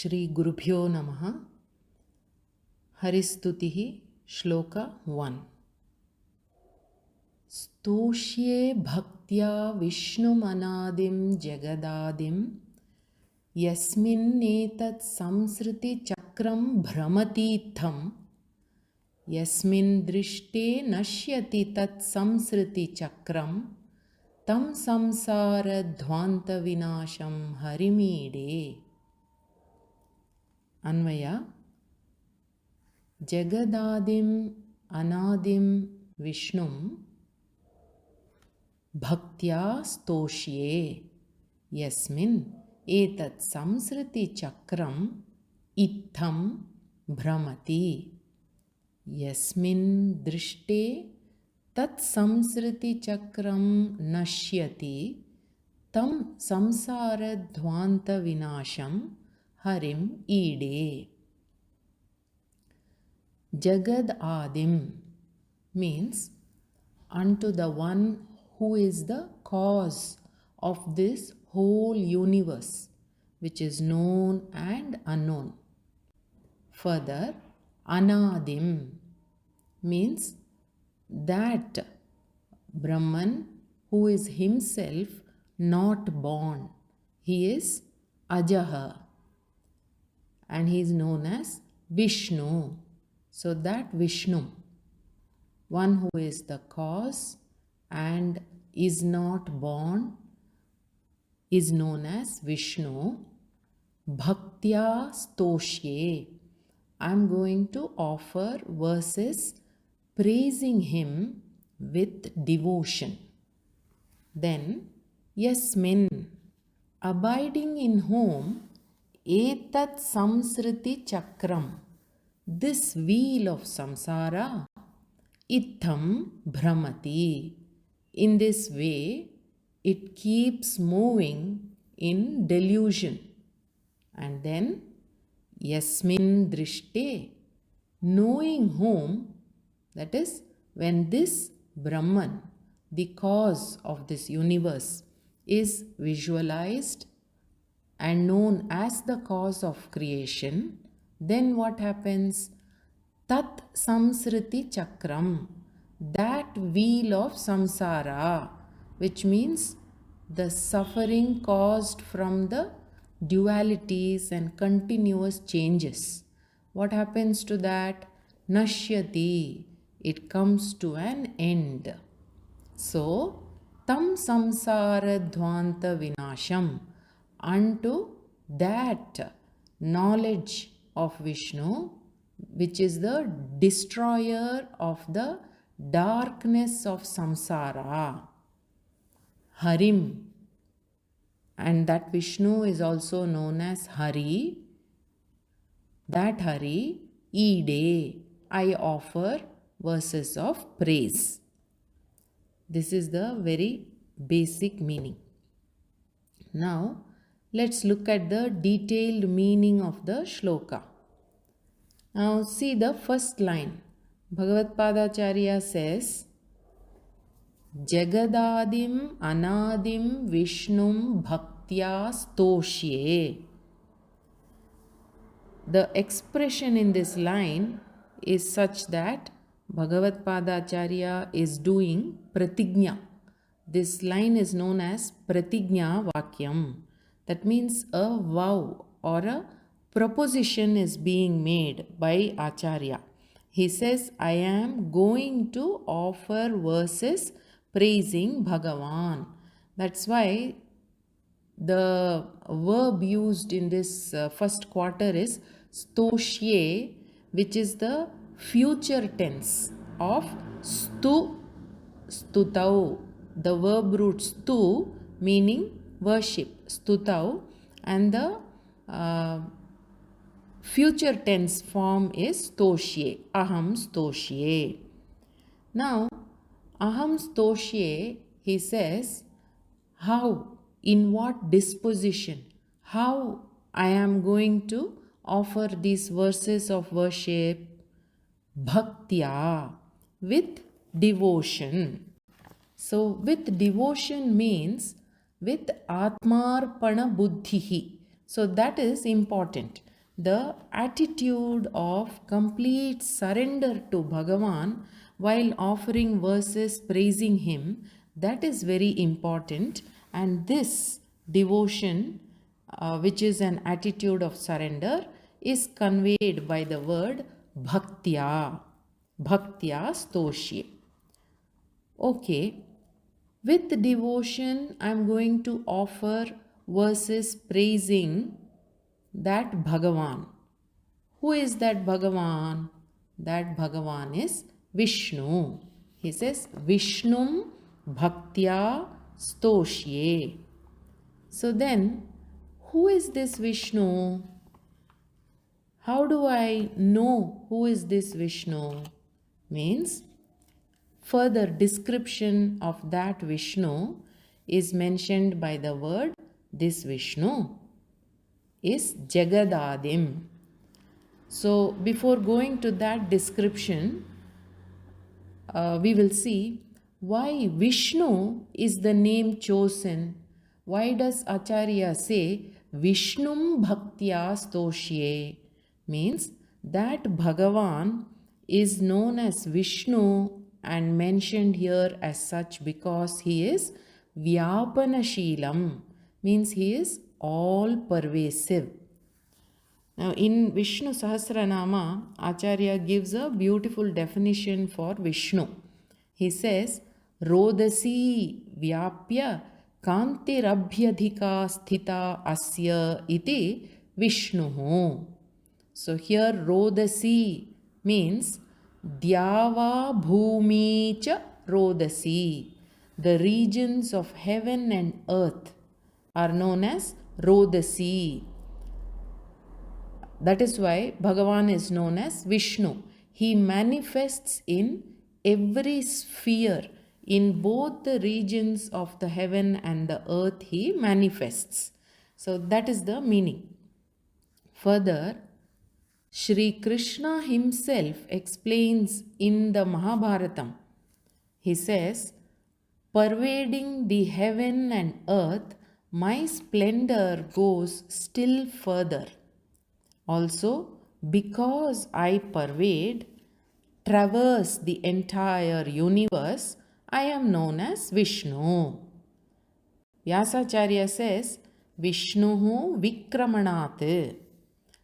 श्री गुरुभ्यो नमः. हरिस्तुतिः श्लोक 1. स्तोष्ये भक्त्या विष्णुमनादिं जगदादिं यस्मिन्नेतत् संसृतिचक्रं भ्रमतीत्थं यस्मिन् दृष्टे नश्यति तत् संसृतिचक्रं तं संसारध्वान्तविनाशं हरिमीडे. अन्वय. जगदादिं अनादिं विष्णुं भक्त्या स्तोष्ये यस्मिन् एतत् संसृतिचक्रम् इत्थं भ्रमति यस्मिन् दृष्टे तत् संसृतिचक्रं नश्यति तं संसारध्वान्तविनाशं Harim ईडे. Jagad Adim means unto the one who is the cause of this whole universe, which is known and unknown. Further, Anadim means that Brahman who is himself not born. He is Ajaha. And he is known as Vishnu. So that Vishnu, one who is the cause and is not born, is known as Vishnu. Bhaktya stoshye. I am going to offer verses praising him with devotion. Then, Yasmin, abiding in whom Etat samsriti chakram, this wheel of samsara, itham bhramati. In this way, it keeps moving in delusion. And then, yasmin drishte, knowing whom, that is, when this Brahman, the cause of this universe, is visualized and known as the cause of creation, then what happens? Tat samsriti chakram, that wheel of samsara, which means the suffering caused from the dualities and continuous changes. What happens to that? Nashyati, it comes to an end. So, tam samsara dhvanta vinasham, unto that knowledge of Vishnu, which is the destroyer of the darkness of samsara, Harim, and that Vishnu is also known as Hari, that Hari, Ide, I offer verses of praise. This is the very basic meaning. Now, let's look at the detailed meaning of the shloka. Now see the first line. Bhagavad Padacharya says, Jagadadim anadim vishnum bhaktya stoshye. The expression in this line is such that Bhagavad Padacharya is doing pratignya. This line is known as pratignya vakyam. That means a vow or a proposition is being made by Acharya. He says, I am going to offer verses praising Bhagavan. That's why the verb used in this first quarter is stoshye, which is the future tense of stutau. The verb root stu meaning worship, stutau, and the future tense form is stoshye, aham stoshye. Now, aham stoshye, he says, how, in what disposition, how I am going to offer these verses of worship? Bhaktya, with devotion. So, with devotion means with atmarpana buddhihi. So that is important. the attitude of complete surrender to Bhagavan while offering verses praising him, that is very important. And this devotion, which is an attitude of surrender, is conveyed by the word bhaktya, bhaktya stoshye. Okay, with devotion, I am going to offer verses praising that Bhagavan. Who is that Bhagavan? That Bhagavan is Vishnu. He says, Vishnum bhaktya stoshye. So then, who is this Vishnu? How do I know who is this Vishnu? Means, further description of that Vishnu is mentioned by the word this Vishnu is Jagadadim. So before going to that description, we will see why Vishnu is the name chosen. Why does Acharya say Vishnum Bhaktya Stoshye? Means that Bhagavan is known as Vishnu and mentioned here as such because he is Vyapanashilam, means he is all pervasive. Now in Vishnu Sahasranama, Acharya gives a beautiful definition for Vishnu. He says, Rodasi Vyapya Kantirabhyadhika Sthita Asya iti Vishnuhu. So here Rodasi means Dyava Bhumi cha Rodasi. The regions of heaven and earth are known as Rodasi. That is why Bhagavan is known as Vishnu. He manifests in every sphere. In both the regions of the heaven and the earth, he manifests. So that is the meaning. Further, Shri Krishna himself explains in the Mahabharatam. He says, pervading the heaven and earth, my splendor goes still further. Also, because I pervade, traverse the entire universe, I am known as Vishnu. Vyasacharya says, Vishnuhu Vikramanat.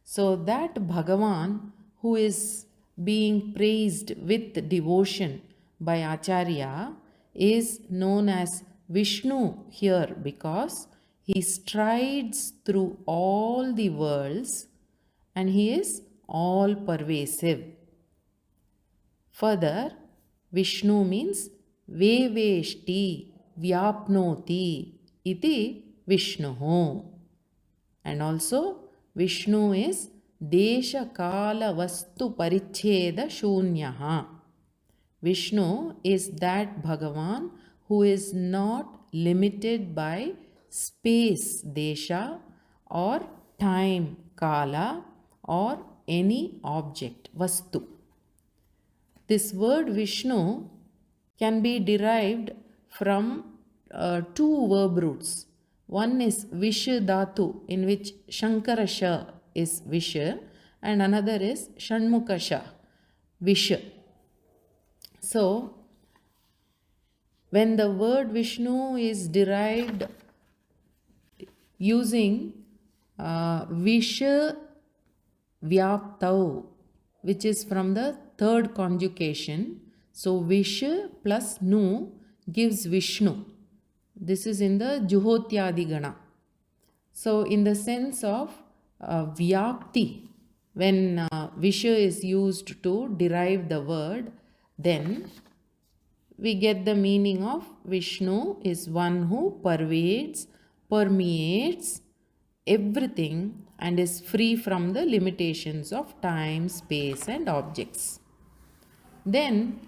So that Bhagavan who is being praised with devotion by Acharya is known as Vishnu here because he strides through all the worlds and he is all pervasive. Further, Vishnu means Veveshti, Vyapnoti, iti Vishnuhu. And also, Vishnu is Desha Kala Vastu Paricheda Shunyaha. Vishnu is that Bhagavan who is not limited by space, Desha, or time, Kala, or any object, Vastu. This word Vishnu can be derived from two verb roots. One is Visha Dhatu, in which Shankara Sha is Visha, and another is Shanmukha Sha, Visha. So, when the word Vishnu is derived using Visha Vyaptau, which is from the third conjugation, so Visha plus Nu gives Vishnu. This is in the Juhotyadi Gana. So in the sense of Vyapti, when Visha is used to derive the word, then we get the meaning of Vishnu is one who pervades, permeates everything and is free from the limitations of time, space and objects. Then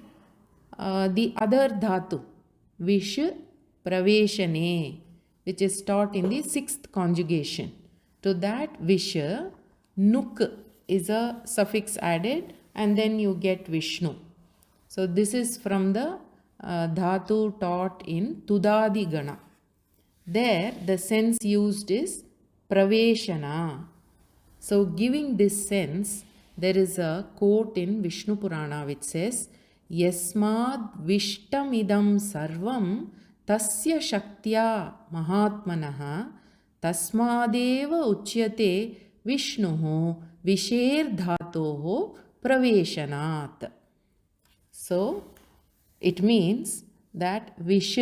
the other dhatu, Vish Praveshane, which is taught in the sixth conjugation. To that Visha, Nuk is a suffix added and then you get Vishnu. So this is from the dhatu taught in Tudadi Gana. There the sense used is Praveshana. So, giving this sense, there is a quote in Vishnu Purana which says, Yasmad Vishtamidam Sarvam Tasya Shaktya Mahatmanaha Tasmadeva Uchyate Vishnuhu Visher Dhatoho Praveshanat. So, it means that Vish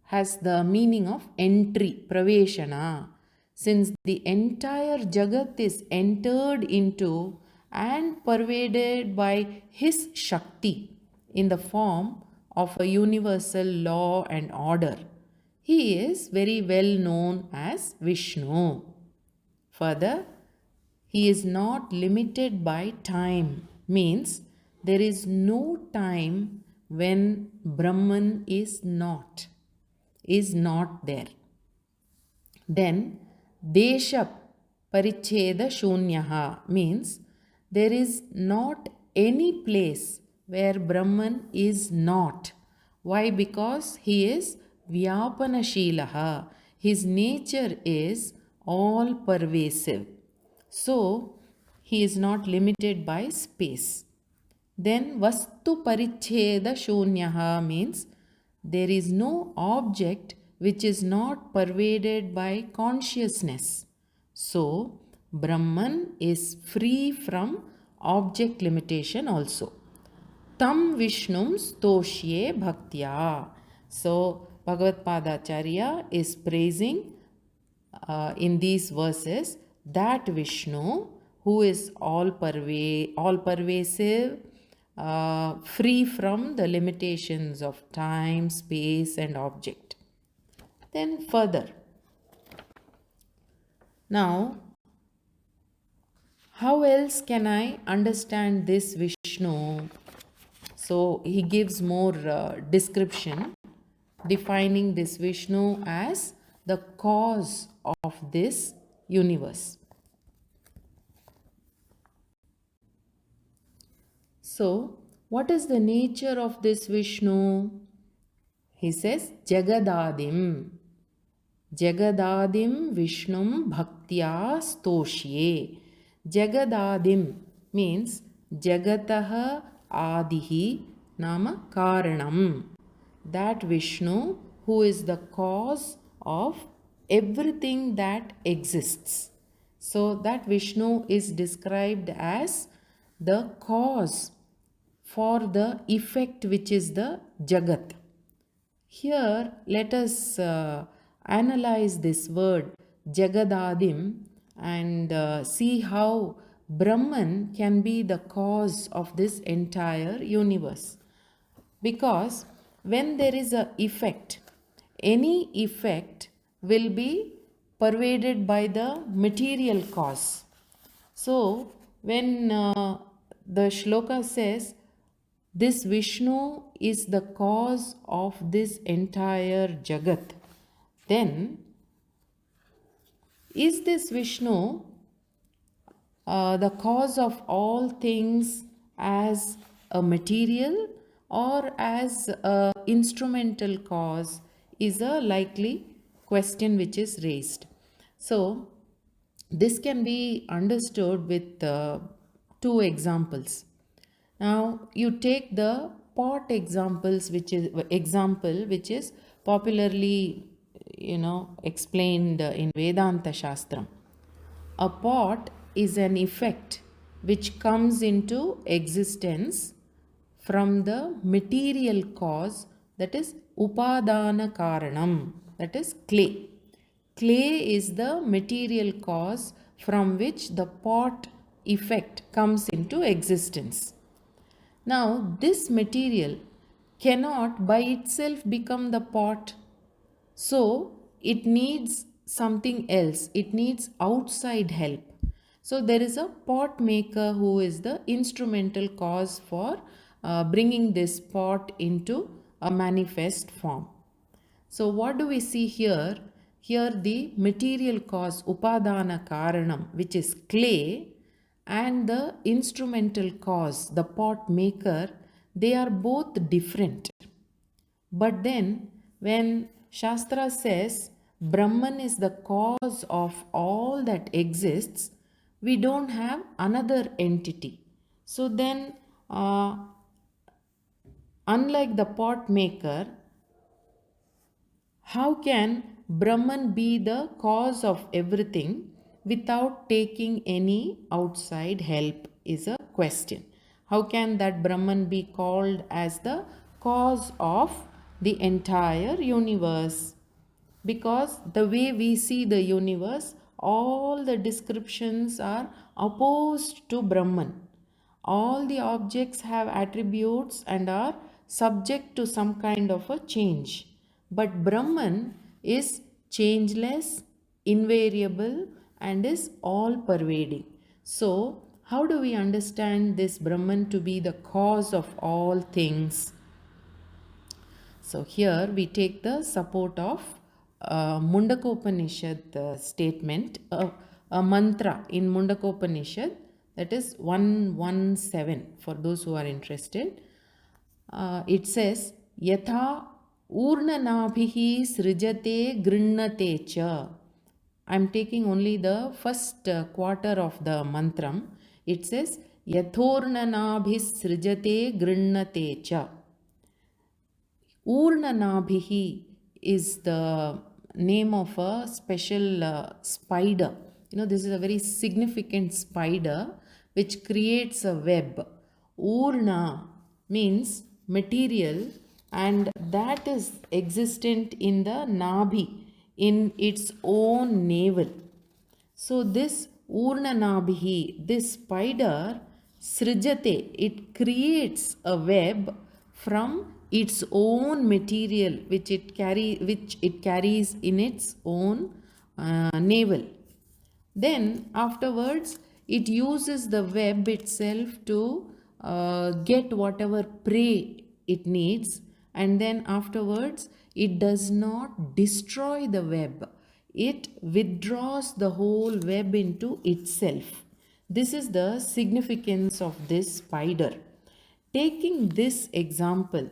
has the meaning of entry, Praveshana. Since the entire Jagat is entered into and pervaded by his Shakti in the form of a universal law and order, he is very well known as Vishnu. Further, he is not limited by time, means there is no time when Brahman is not there. Then Desha Paricheda Shunyaha means there is not any place where Brahman is not. Why? Because he is Vyapanashilaha. His nature is all pervasive. So, he is not limited by space. Then Vastu Paricheda Shunyaha means there is no object which is not pervaded by consciousness. So, Brahman is free from object limitation also. Tam Vishnum Stoshye Bhaktya. So, Bhagavad Padacharya is praising in these verses that Vishnu who is all pervasive, free from the limitations of time, space, and object. Then further, now, how else can I understand this Vishnu? So he gives more description, defining this Vishnu as the cause of this universe. So, what is the nature of this Vishnu? He says, Jagadadim. Jagadadim Vishnum Bhaktya Stoshye. Jagadadim means Jagataha Adihi Nama Karanam. That Vishnu who is the cause of everything that exists. So that Vishnu is described as the cause for the effect which is the Jagat. Here let us analyze this word Jagadadim and see how Brahman can be the cause of this entire universe. Because when there is a effect, any effect will be pervaded by the material cause. So when the shloka says this Vishnu is the cause of this entire Jagat, then is this Vishnu the cause of all things as a material or as a instrumental cause is a likely question which is raised. So this can be understood with two examples. Now you take the pot examples, which is popularly explained in Vedanta Shastram. A pot is an effect which comes into existence from the material cause, that is upadana karanam, that is clay. Clay is the material cause from which the pot effect comes into existence. Now, this material cannot by itself become the pot. So, it needs something else. It needs outside help. So, there is a pot maker who is the instrumental cause for bringing this pot into a manifest form. So, what do we see here? Here the material cause, upadana karanam, which is clay, and the instrumental cause, the pot maker, they are both different. But then when Shastra says Brahman is the cause of all that exists, we don't have another entity. So then, unlike the pot maker, how can Brahman be the cause of everything without taking any outside help is a question. How can that Brahman be called as the cause of the entire universe? Because the way we see the universe, all the descriptions are opposed to Brahman. All the objects have attributes and are subject to some kind of a change. But Brahman is changeless, invariable, and is all pervading. So, how do we understand this Brahman to be the cause of all things? So here we take the support of Mundakopanishad statement, a mantra in Mundakopanishad, that is 117 for those who are interested. It says, Yatha urnanabhihi srijate grinnate cha. I am taking only the first quarter of the mantram. It says, Yathornanabhis srijate grinnate cha. Urnanabhihi is the name of a special spider. This is a very significant spider which creates a web. Urna means material, and that is existent in the nabhi, in its own navel. So this Urnanabhihi, this spider, srijate, it creates a web from its own material which it carries in its own navel. Then afterwards it uses the web itself to get whatever prey it needs, and then afterwards it does not destroy the web. It withdraws the whole web into itself. This is the significance of this spider. Taking this example,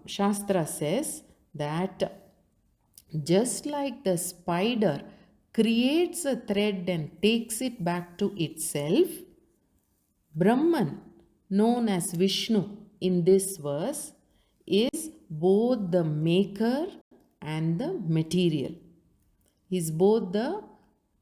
Shastra says that just like the spider creates a thread and takes it back to itself, Brahman, known as Vishnu in this verse, is both the maker and the material. He is both the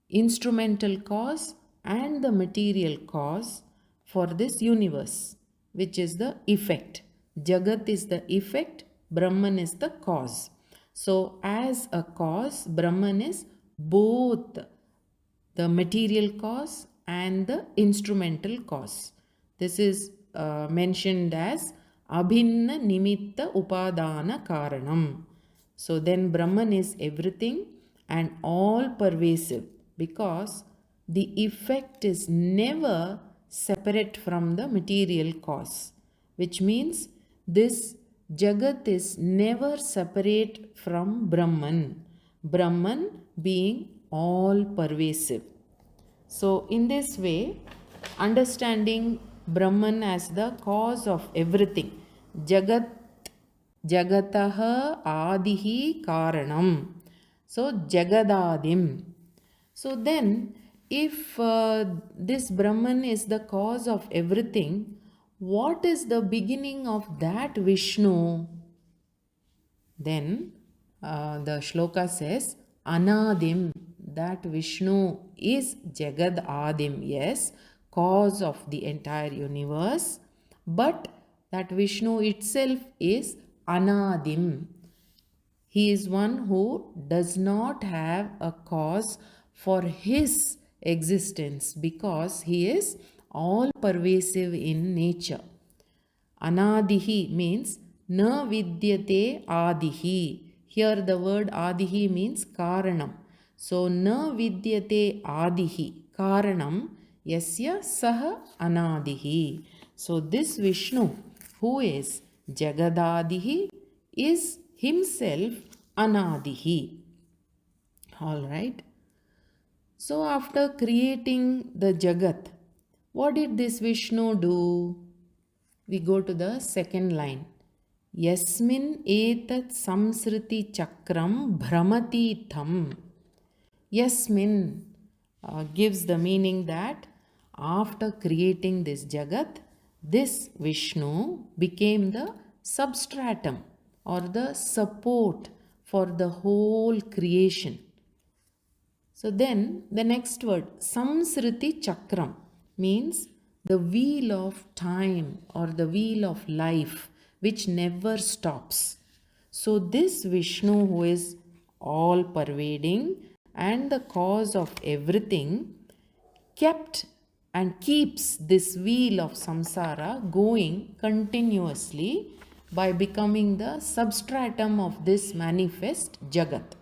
instrumental cause and the material cause for this universe, which is the effect. Jagat is the effect, Brahman is the cause. So, as a cause, Brahman is both the material cause and the instrumental cause. This is mentioned as Abhinna Nimitta Upadana Karanam. So then Brahman is everything and all pervasive, because the effect is never separate from the material cause, which means this Jagat is never separate from Brahman, Brahman being all pervasive. So in this way, understanding Brahman as the cause of everything, Jagat, Jagataha Adihi Karanam. So Jagadadim. So then, if this Brahman is the cause of everything, what is the beginning of that Vishnu? Then the shloka says, Anadim, that Vishnu is Jagad Adim, yes, cause of the entire universe, but that Vishnu itself is Anadim. He is one who does not have a cause for his existence because he is all pervasive in nature. Anadihi means na vidyate adihi. Here the word adihi means karanam. So na vidyate adihi karanam yasya saha anadihi. So this Vishnu, who is Jagadadihi, is himself anadihi. All right. So after creating the Jagat, what did this Vishnu do? We go to the second line. Yasmin etat samsriti chakram bhramati tham. Yasmin, gives the meaning that after creating this Jagat, this Vishnu became the substratum or the support for the whole creation. So then the next word, Samsriti Chakram, means the wheel of time or the wheel of life which never stops. So this Vishnu, who is all pervading and the cause of everything, kept and keeps this wheel of samsara going continuously by becoming the substratum of this manifest Jagat.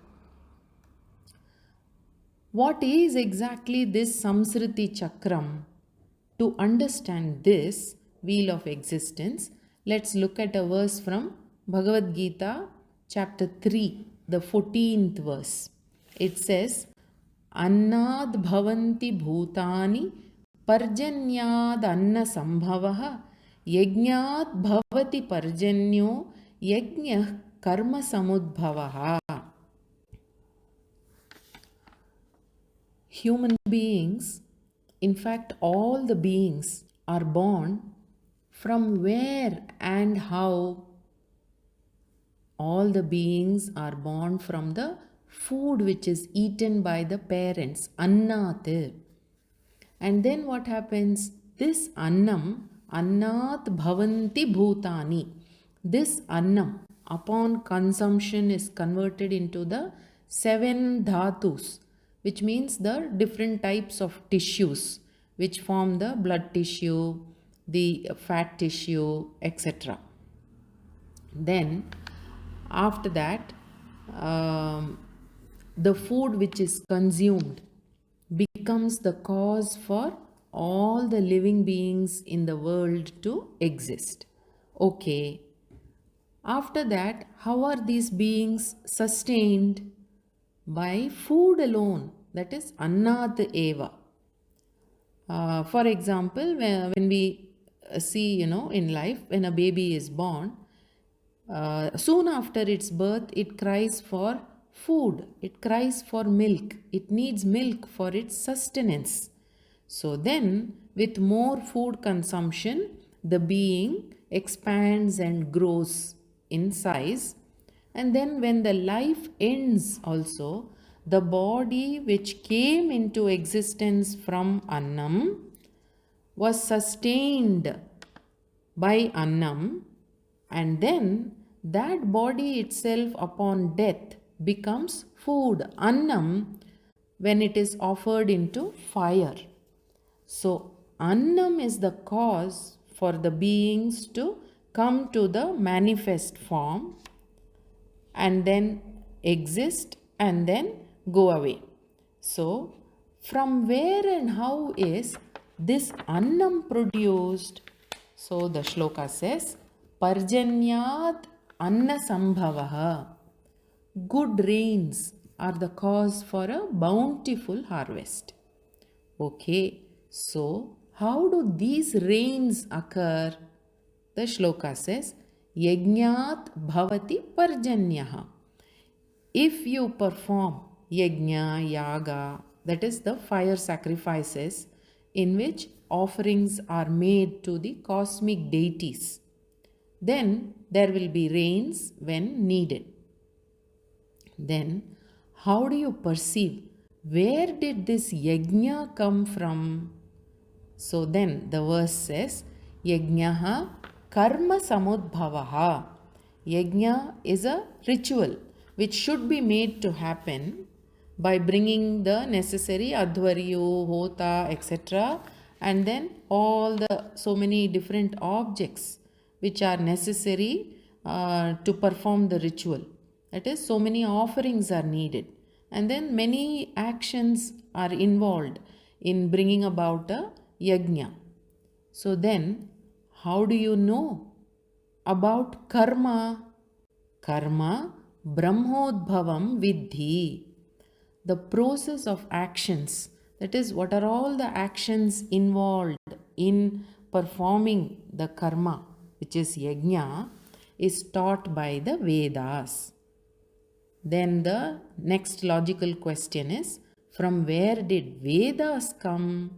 What is exactly this Samsriti Chakram? To understand this wheel of existence, let's look at a verse from Bhagavad Gita, chapter 3, the 14th verse. It says, Annad bhavanti bhutani parjanyad anna sambhavaha yajñat bhavati parjanyo yajñah karma samudbhavaha. Human beings, in fact all the beings, are born from where and how? All the beings are born from the food which is eaten by the parents, annat. And then what happens? This annam, annat bhavanti bhutani. This annam, upon consumption, is converted into the 7 dhatus, which means the different types of tissues which form the blood tissue, the fat tissue, etc. Then after that, the food which is consumed becomes the cause for all the living beings in the world to exist. Okay. After that, how are these beings sustained? By food alone, that is annat eva. For example, when we see, in life, when a baby is born, soon after its birth, it cries for food, it cries for milk, it needs milk for its sustenance. So then, with more food consumption, the being expands and grows in size. And then when the life ends also, the body which came into existence from Annam was sustained by Annam, and then that body itself upon death becomes food, Annam, when it is offered into fire. So Annam is the cause for the beings to come to the manifest form and then exist and then go away. So from where and how is this annam produced? So the shloka says, Parjanyat anna sambhavaha. Good rains are the cause for a bountiful harvest. Okay, so how do these rains occur? The shloka says, Yajñat bhavati parjanyaha. If you perform yajna, yaga, that is the fire sacrifices in which offerings are made to the cosmic deities, then there will be rains when needed. Then how do you perceive where did this yajna come from? So then the verse says, Yajñaha karma samudbhavaha. Yajna is a ritual which should be made to happen by bringing the necessary adhvaryo, hota, etc. and then all the so many different objects which are necessary to perform the ritual. That is, so many offerings are needed. And then many actions are involved in bringing about a yajna. So then, how do you know about karma? Karma brahmodbhavam vidhi. The process of actions, that is, what are all the actions involved in performing the karma, which is yajna, is taught by the Vedas. Then the next logical question is, From where did Vedas come?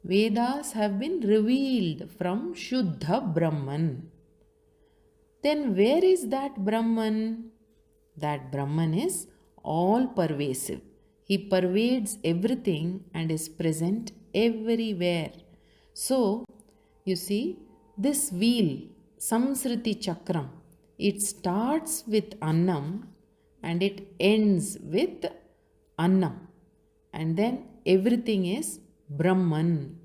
Vedas have been revealed from Shuddha Brahman. Then where is that Brahman? That Brahman is all pervasive. He pervades everything and is present everywhere. So, you see, this wheel, Samsriti Chakram, it starts with Annam and it ends with Annam. And then everything is Brahman.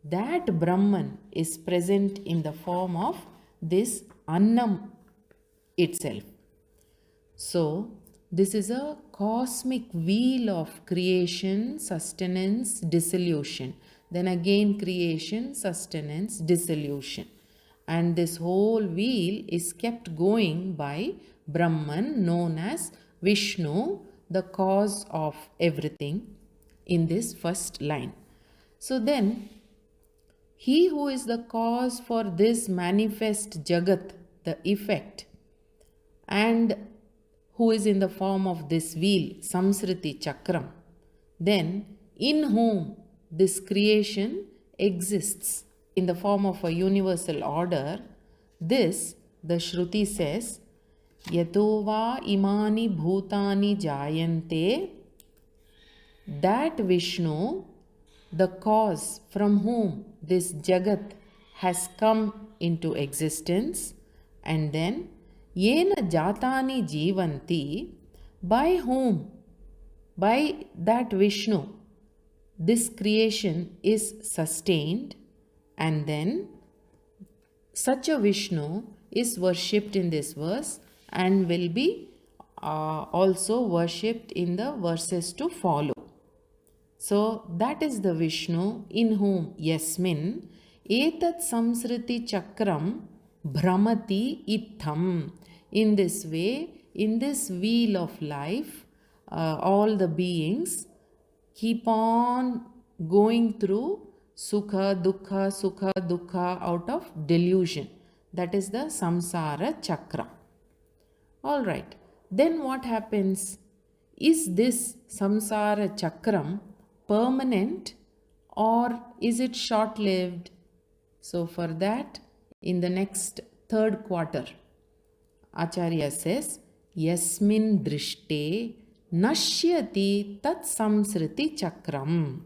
That Brahman is present in the form of this Annam itself. So, this is a cosmic wheel of creation, sustenance, dissolution. Then again creation, sustenance, dissolution. And this whole wheel is kept going by Brahman, known as Vishnu, the cause of everything, in this first line. So then, he who is the cause for this manifest Jagat, the effect, and who is in the form of this wheel, Samsriti Chakram, then in whom this creation exists in the form of a universal order, this, the Shruti says, Yatova imani bhutani jayante, that Vishnu, the cause from whom this Jagat has come into existence, and then Yena jatani jivanti, by whom, by that Vishnu, this creation is sustained, and then such a Vishnu is worshipped in this verse and will be also worshipped in the verses to follow. So that is the Vishnu in whom Yasmin etat samsriti chakram Brahmati itham. In this way, in this wheel of life, all the beings keep on going through sukha, dukkha out of delusion. That is the samsara chakra. Alright, then what happens? Is this samsara chakram permanent or is it short-lived? So for that, in the next third quarter, Acharya says, Yasmin drishte nashyati tat samsriti chakram.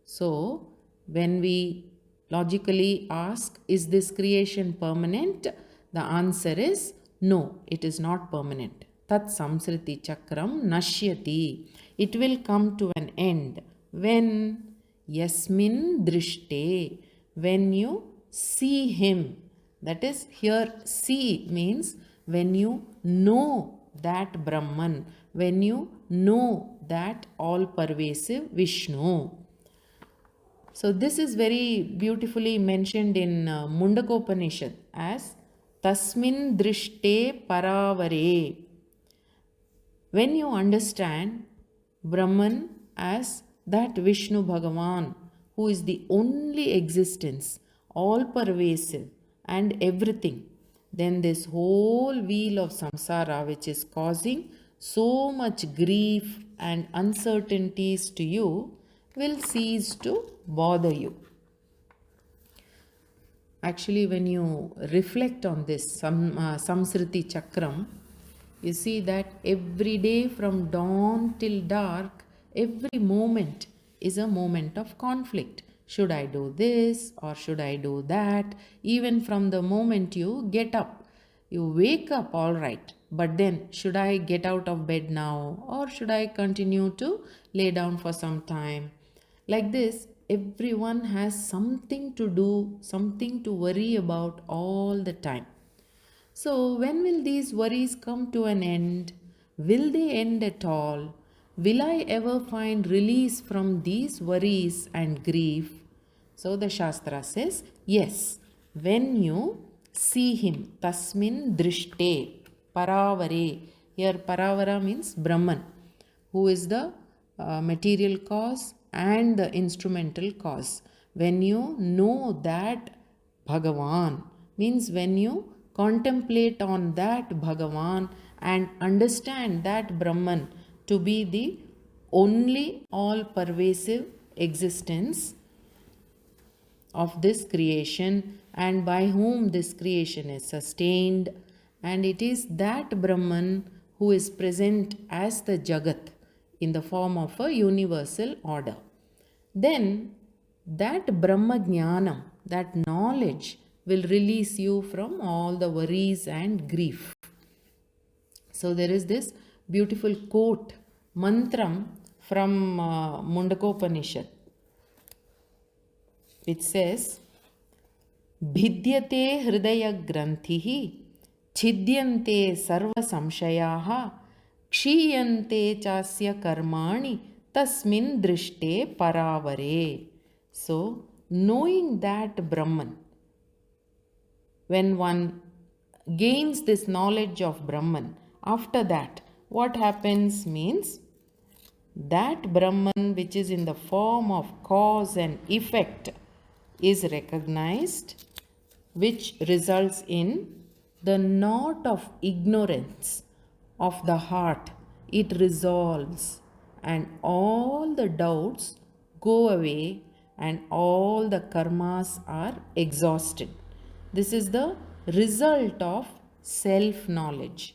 So, when we logically ask, is this creation permanent? The answer is no, it is not permanent. Tat samsriti chakram nashyati. It will come to an end. When? Yasmin drishte. When you see him. That is, here see means when you know that Brahman, when you know that all-pervasive Vishnu. So this is very beautifully mentioned in Mundakopanishad as Tasmin Drishte Paravare. When you understand Brahman as that Vishnu Bhagavan, who is the only existence, all-pervasive and everything, then this whole wheel of samsara, which is causing so much grief and uncertainties to you, will cease to bother you. Actually, when you reflect on this Samsriti Chakram, you see that every day from dawn till dark, every moment is a moment of conflict. Should I do this or should I do that? Even from the moment you get up, you wake up all right. But then, should I get out of bed now or should I continue to lay down for some time? Like this, everyone has something to do, something to worry about all the time. So, when will these worries come to an end? Will they end at all? Will I ever find release from these worries and grief? So the Shastra says, yes, when you see him, tasmin drishte, paravare. Here paravara means Brahman, who is the material cause and the instrumental cause. When you know that Bhagavan, means when you contemplate on that Bhagavan and understand that Brahman to be the only all pervasive existence of this creation and by whom this creation is sustained, and it is that Brahman who is present as the Jagat in the form of a universal order. Then that Brahma Jnanam, that knowledge, will release you from all the worries and grief. So there is this beautiful quote, mantram from Mundakopanishad, which says, Bhidyate hridaya granthihi, छिद्यन्ते सर्व संशयाः, क्षीयन्ते चास्य कर्माणि tasmin drishte paravare. So, knowing that Brahman, when one gains this knowledge of Brahman, after that, what happens means that Brahman, which is in the form of cause and effect, is recognized, which results in the knot of ignorance of the heart. It resolves, and all the doubts go away, and all the karmas are exhausted. This is the result of self-knowledge.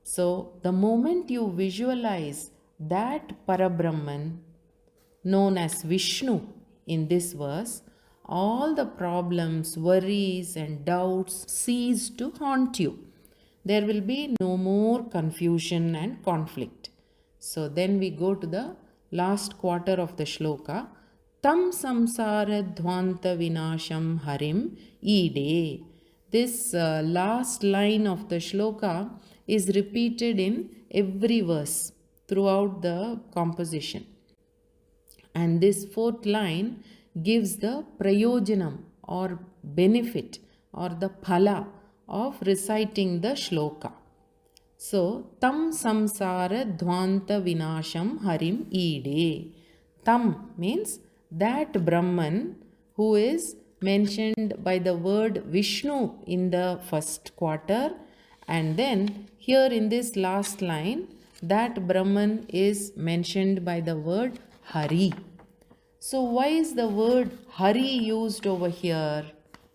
So, the moment you visualize that Parabrahman, known as Vishnu in this verse, all the problems, worries and doubts cease to haunt you. There will be no more confusion and conflict. So then we go to the last quarter of the shloka. Tam samsara dhvanta vinasham harim ide. This last line of the shloka is repeated in every verse throughout the composition. And this fourth line gives the prayojanam or benefit or the phala of reciting the shloka. So, tam samsara dhvanta vinasham harim ide. Tam means that Brahman who is mentioned by the word Vishnu in the first quarter, and then here in this last line, that Brahman is mentioned by the word Hari. So why is the word Hari used over here?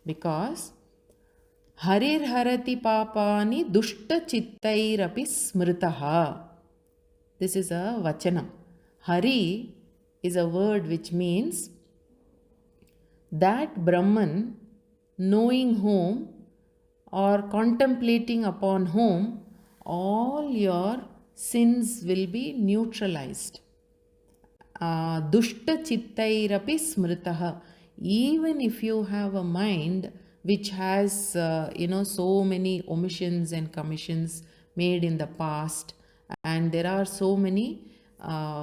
Because Harir harati papani dushta chittairapi smritaha. This is a vachanam. Hari is a word which means that Brahman, knowing whom or contemplating upon whom all your sins will be neutralized. Dushta chittairapi smritaha. Even if you have a mind which has so many omissions and commissions made in the past, and there are so many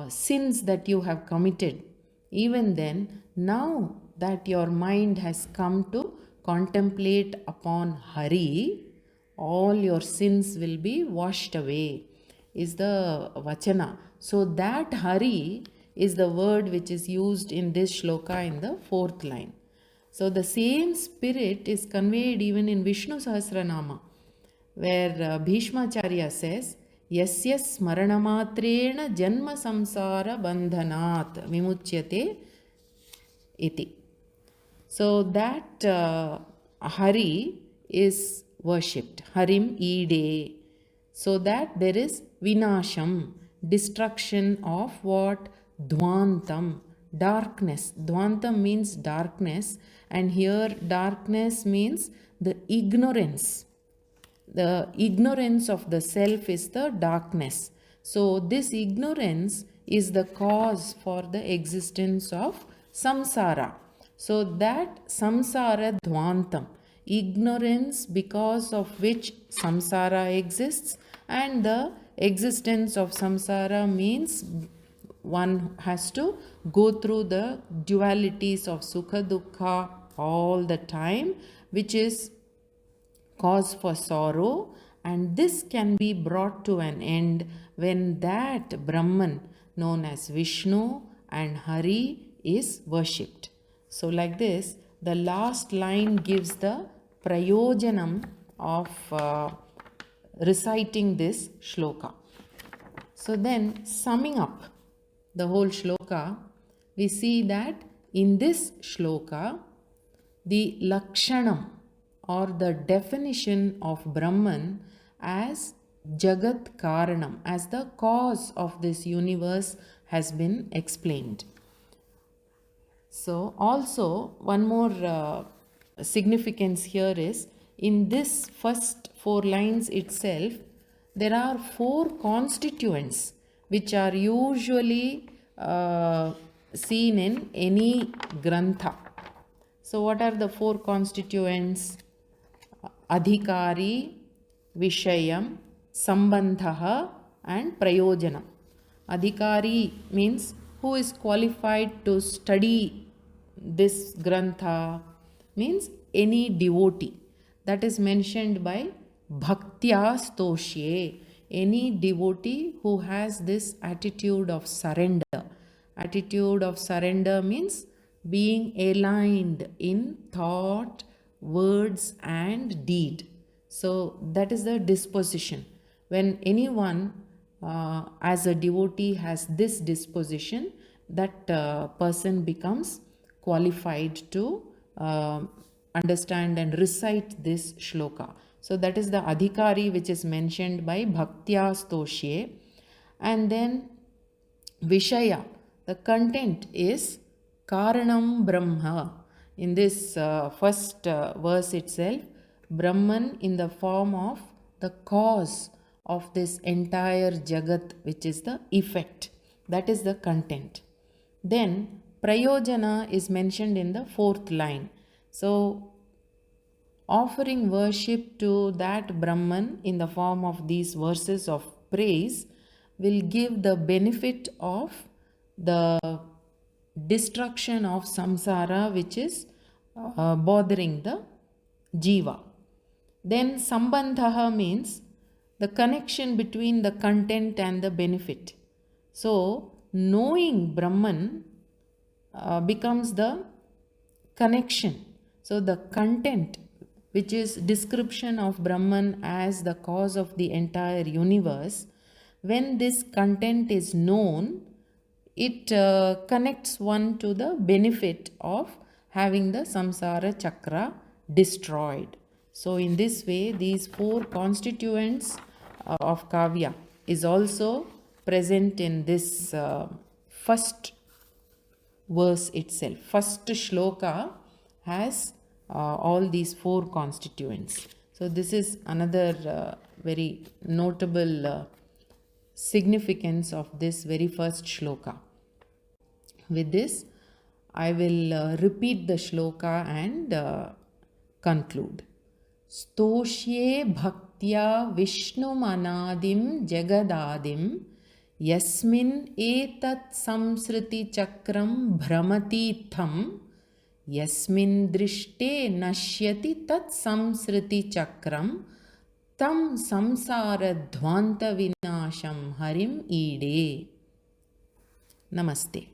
sins that you have committed, even then, now that your mind has come to contemplate upon Hari, all your sins will be washed away, is the vachana. So that Hari is the word which is used in this shloka in the fourth line. So the same spirit is conveyed even in Vishnu Sahasranama, where Bhishmacharya says, Yasya smaranamatreena janma samsara bandhanat vimuchyate iti. So that Hari is worshipped, Harim ide, so that there is vinasham, destruction of what? Dhvantam, darkness. Dhvantam means darkness, and here darkness means the ignorance. The ignorance of the self is the darkness. So this ignorance is the cause for the existence of samsara. So that samsara dhvantam, ignorance because of which samsara exists, and the existence of samsara means one has to go through the dualities of sukha dukkha all the time, which is cause for sorrow, and this can be brought to an end when that Brahman known as Vishnu and Hari is worshipped. So like this, the last line gives the prayojanam of reciting this shloka. So then, summing up, the whole shloka, we see that in this shloka, the lakshanam or the definition of Brahman as Jagat Karanam, as the cause of this universe, has been explained. So, also one more significance here is in this first 4 lines itself, there are 4 constituents which are usually seen in any grantha. So, what are the 4 constituents? Adhikari, Vishayam, Sambandhaha and Prayojana. Adhikari means who is qualified to study this grantha, means any devotee. That is mentioned by Bhaktya Stoshye, any devotee who has this attitude of surrender. Attitude of surrender means being aligned in thought, words and deed. So that is the disposition. When anyone as a devotee has this disposition, that person becomes qualified to understand and recite this shloka. So that is the adhikari which is mentioned by Bhaktya Stoshye. And then Vishaya, the content is Karanam Brahma. In this first verse itself, Brahman in the form of the cause of this entire Jagat, which is the effect. That is the content. Then Prayojana is mentioned in the 4th line. So, offering worship to that Brahman in the form of these verses of praise will give the benefit of the destruction of samsara, which is bothering the jiva. Then sambandhaha means the connection between the content and the benefit. So, knowing Brahman becomes the connection. So, the content, which is description of Brahman as the cause of the entire universe, when this content is known, it connects one to the benefit of having the samsara chakra destroyed. So in this way, these 4 constituents of kavya is also present in this first verse itself. First shloka has all these 4 constituents. So this is another very notable significance of this very first shloka. With this, I will repeat the shloka and conclude. Stoshye bhaktya Vishnu manadim jagadadim yasmin etat samsriti chakram bhramati tham yasmin drishte nashyati tat samsriti chakram tam samsara dhvanta vinasham harim ide. Namaste.